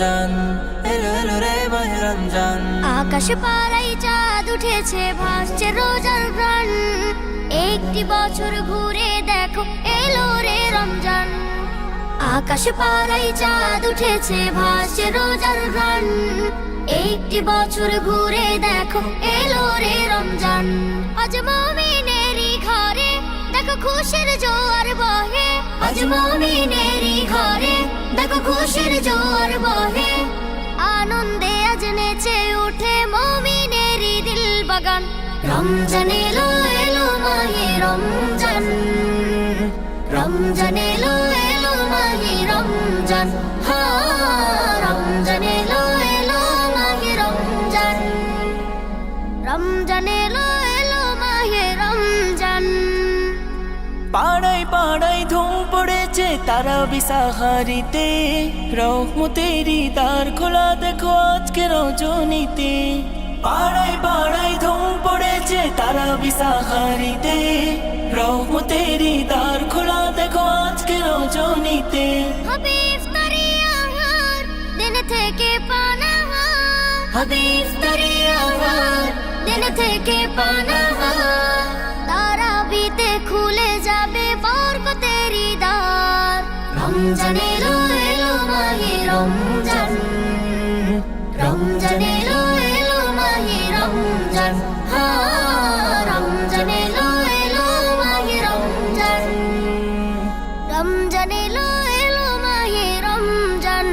রমজান, এলো এলো রে মাহে রমজান। আকাশ পাড়ায় চাঁদ উঠেছে, ভাসছে রোজার ঘ্রাণ। একটি বছর ঘুরে দেখো, এলো রে রমজান। আকাশ পাড়ায় চাঁদ উঠেছে, ভাসছে রোজার ঘ্রাণ। একটি বছর ঘুরে দেখো, এলো রে রমজান। আজ মুমিনেরই ঘরে দেখো খুশির জোয়ার বহে। আজ মুমিনেরই ঘরে দেখো খুশির জোয়ার বহে। আনন্দে আজ নেচে উঠে মুমিনেরই দিল বাগান। রমজান এলো এলো মাহে রমজান, রমজান এলো এলো মাহে রমজান। রমজান এলো এলো মাহে রমজান, রমজান এলো এলো মাহে রমজান। পাড়ায় পাড়ায় ধুম পড়েছে তারাবি সাহারিতে, রহমতেরই দ্বার খোলা দেখো আজকে রজনীতে। পাড়ায় পাড়ায় ধুম পড়েছে তারাবি সাহারিতে, রহমতেরই দ্বার খোলা দেখো আজকে রজনীতে। হবে ইফতারি আহার, দিন থেকে পানাহার। হবে ইফতারি আহার, দিন থেকে পানাহার। তারাবিতে খুলে যাবে বরকতেরই দ্বার। রমজান এলো এলো মাহে রমজান, রমজান এলো এলো মাহে রমজান। রমজান এলো এলো মাহে রমজান, রমজান এলো এলো মাহে রমজান।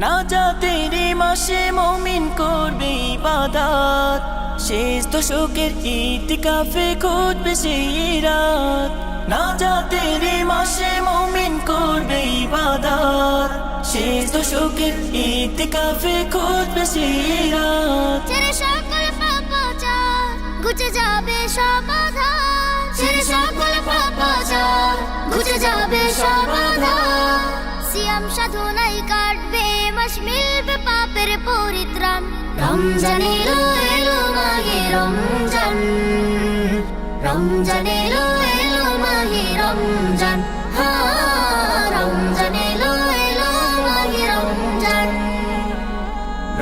নাজাতের মাসে মুমিন করবে ইবাদত, শেষ দশকের ইতিকাফে খুঁজবে সেই রাত। নাজাতের মাসে মুমিন করবে ইবাদত, শেষ দশকের ইতিকাফে খুঁজবে সেই রাত। ছেড়ে সকল পাপাচার ঘুচে যাবে সব আধার। ছেড়ে সকল পাপাচার ঘুচে যাবে সব আধার। সিয়াম সাধনায় কাটবে মাস, মিলবে পাপের পরিত্রাণ। রমজান এলো এলো মাহে রমজান, রমজান এলো এলো মাহে রমজান। রমজান এলো এলো মাহে রমজান,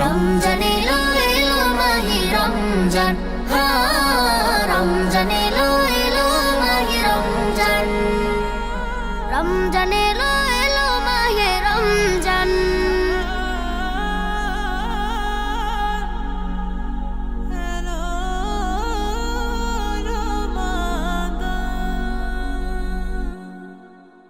রমজান এলো এলো মাহে রমজান। রমজান এলো এলো মাহে রমজান, রমজান এলো